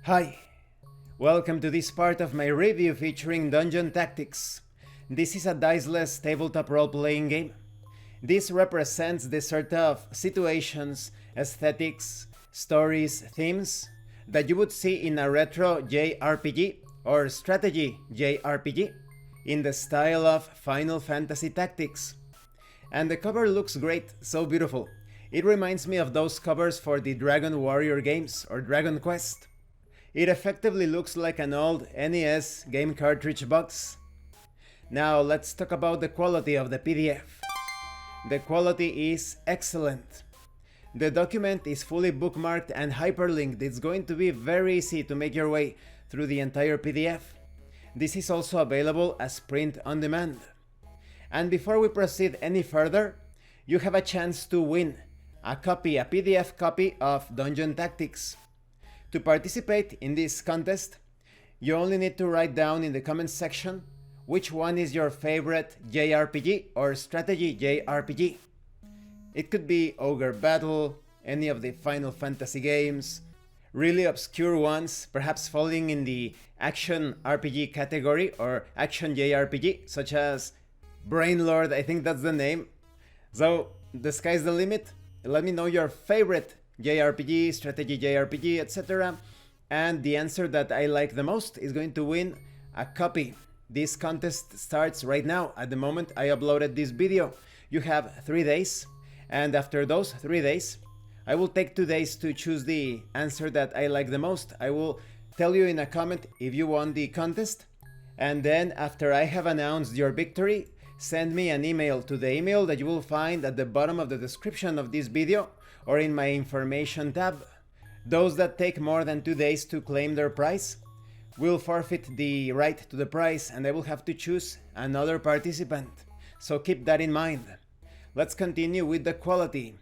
Hi, welcome to this part of my review featuring Dungeon Tactics. This is a diceless tabletop role-playing game. This represents the sort of situations, aesthetics, stories, themes that you would see in a retro JRPG or strategy JRPG in the style of Final Fantasy Tactics. And the cover looks great, so beautiful. It reminds me of those covers for the Dragon Warrior games or Dragon Quest. It effectively looks like an old NES game cartridge box. Now let's talk about the quality of the PDF. The quality is excellent. The document is fully bookmarked and hyperlinked. It's going to be very easy to make your way through the entire PDF. This is also available as print on demand. And before we proceed any further, you have a chance to win a PDF copy of Dungeon Tactics. To participate in this contest, you only need to write down in the comments section which one is your favorite JRPG or strategy JRPG. It could be Ogre Battle, any of the Final Fantasy games, really obscure ones, perhaps falling in the action RPG category or action JRPG, such as Brainlord, I think that's the name. So the sky's the limit. Let me know your favorite JRPG, strategy JRPG, etc. And the answer that I like the most is going to win a copy. This contest starts right now. At the moment I uploaded this video. You have 3 days, and after those 3 days, I will take 2 days to choose the answer that I like the most. I will tell you in a comment if you won the contest, and then after I have announced your victory, send me an email to the email that you will find at the bottom of the description of this video or in my information tab. Those that take more than 2 days to claim their prize will forfeit the right to the prize, and I will have to choose another participant. So keep that in mind. Let's continue with the quality.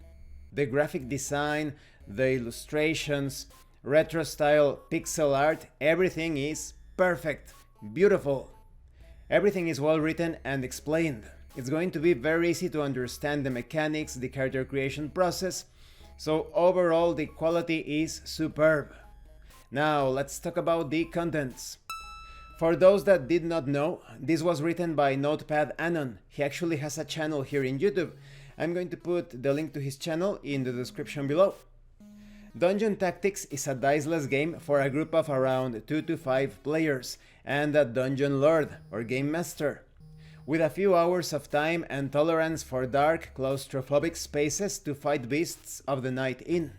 The graphic design, the illustrations, retro style pixel art, everything is perfect, beautiful. Everything is well written and explained. It's going to be very easy to understand the mechanics, the character creation process. So overall the quality is superb. Now let's talk about the contents. For those that did not know, this was written by Notepad Anon. He actually has a channel here in YouTube. I'm going to put the link to his channel in the description below. Dungeon Tactics is a diceless game for a group of around 2 to 5 players and a Dungeon Lord or Game Master, with a few hours of time and tolerance for dark, claustrophobic spaces to fight beasts of the night in.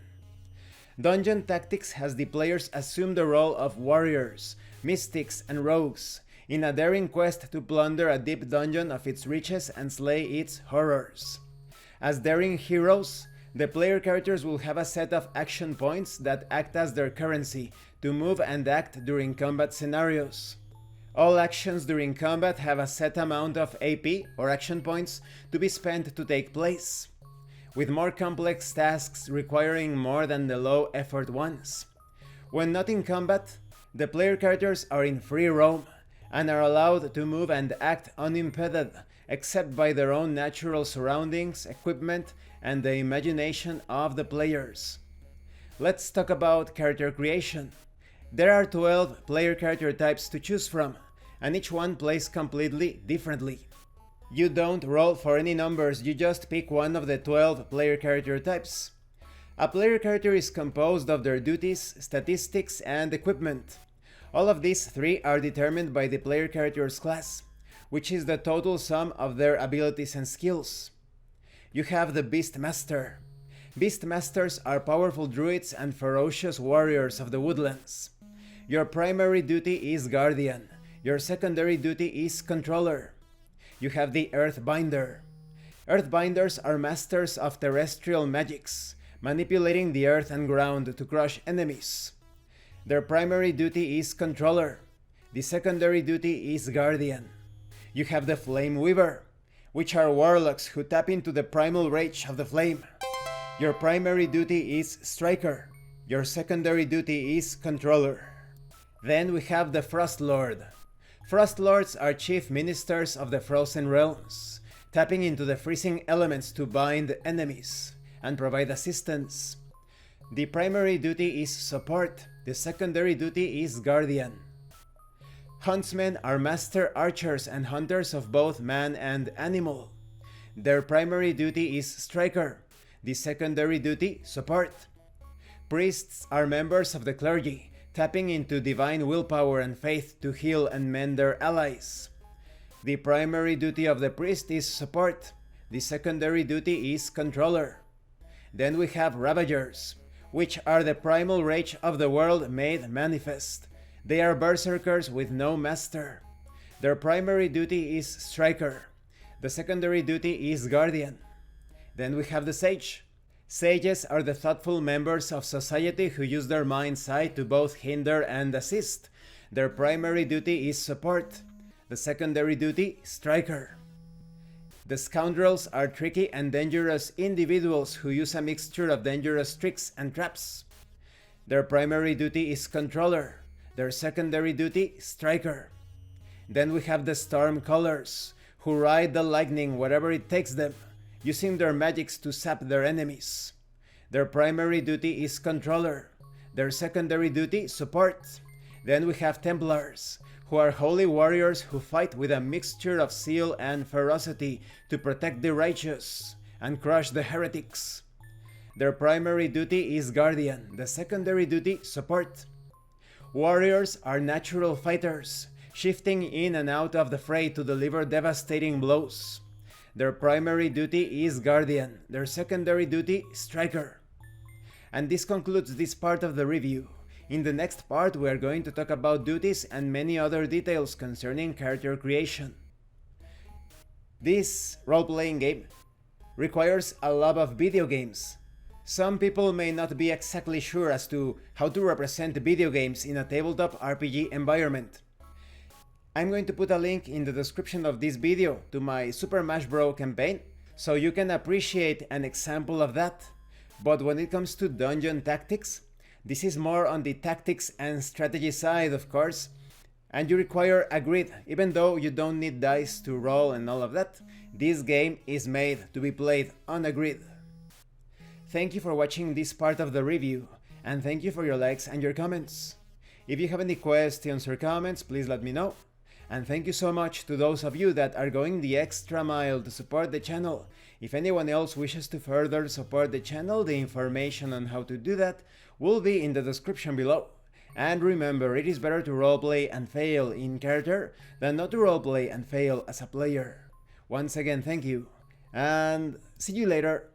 Dungeon Tactics has the players assume the role of warriors, mystics, and rogues in a daring quest to plunder a deep dungeon of its riches and slay its horrors. As daring heroes, the player characters will have a set of action points that act as their currency to move and act during combat scenarios. All actions during combat have a set amount of AP or action points to be spent to take place, with more complex tasks requiring more than the low effort ones. When not in combat, the player characters are in free roam and are allowed to move and act unimpeded except by their own natural surroundings, equipment, and the imagination of the players. Let's talk about character creation. There are 12 player character types to choose from, and each one plays completely differently. You don't roll for any numbers, you just pick one of the 12 player character types. A player character is composed of their duties, statistics, and equipment. All of these 3 are determined by the player character's class, which is the total sum of their abilities and skills. You have the Beastmaster. Beastmasters are powerful druids and ferocious warriors of the woodlands. Your primary duty is Guardian. Your secondary duty is Controller. You have the Earthbinder. Earthbinders are masters of terrestrial magics, manipulating the earth and ground to crush enemies. Their primary duty is Controller. The secondary duty is Guardian. You have the Flame Weaver, which are warlocks who tap into the primal rage of the flame. Your primary duty is Striker. Your secondary duty is Controller. Then we have the Frost Lord. Frost Lords are chief ministers of the Frozen Realms, tapping into the freezing elements to bind enemies and provide assistance. The primary duty is support. The secondary duty is Guardian. Huntsmen are master archers and hunters of both man and animal. Their primary duty is Striker. The secondary duty, Support. Priests are members of the clergy, tapping into divine willpower and faith to heal and mend their allies. The primary duty of the priest is Support. The secondary duty is Controller. Then we have Ravagers, which are the primal rage of the world made manifest. They are berserkers with no master. Their primary duty is Striker. The secondary duty is Guardian. Then we have the Sage. Sages are the thoughtful members of society who use their mind's eye to both hinder and assist. Their primary duty is Support. The secondary duty, Striker. The Scoundrels are tricky and dangerous individuals who use a mixture of dangerous tricks and traps. Their primary duty is Controller. Their secondary duty, Striker. Then we have the Stormcallers, who ride the lightning wherever it takes them, using their magics to sap their enemies. Their primary duty is Controller. Their secondary duty, Support. Then we have Templars, who are holy warriors who fight with a mixture of zeal and ferocity to protect the righteous and crush the heretics. Their primary duty is Guardian. The secondary duty, Support. Warriors are natural fighters, shifting in and out of the fray to deliver devastating blows. Their primary duty is Guardian. Their secondary duty, Striker. And this concludes this part of the review. In the next part, we are going to talk about duties and many other details concerning character creation. This role-playing game requires a love of video games. Some people may not be exactly sure as to how to represent video games in a tabletop RPG environment. I'm going to put a link in the description of this video to my Super Smash Bros. Campaign, so you can appreciate an example of that. But when it comes to dungeon tactics, this is more on the tactics and strategy side, of course, and you require a grid. Even though you don't need dice to roll and all of that, this game is made to be played on a grid. Thank you for watching this part of the review, and thank you for your likes and your comments. If you have any questions or comments, please let me know. And thank you so much to those of you that are going the extra mile to support the channel. If anyone else wishes to further support the channel, the information on how to do that will be in the description below. And remember, it is better to roleplay and fail in character than not to roleplay and fail as a player. Once again, thank you, and see you later.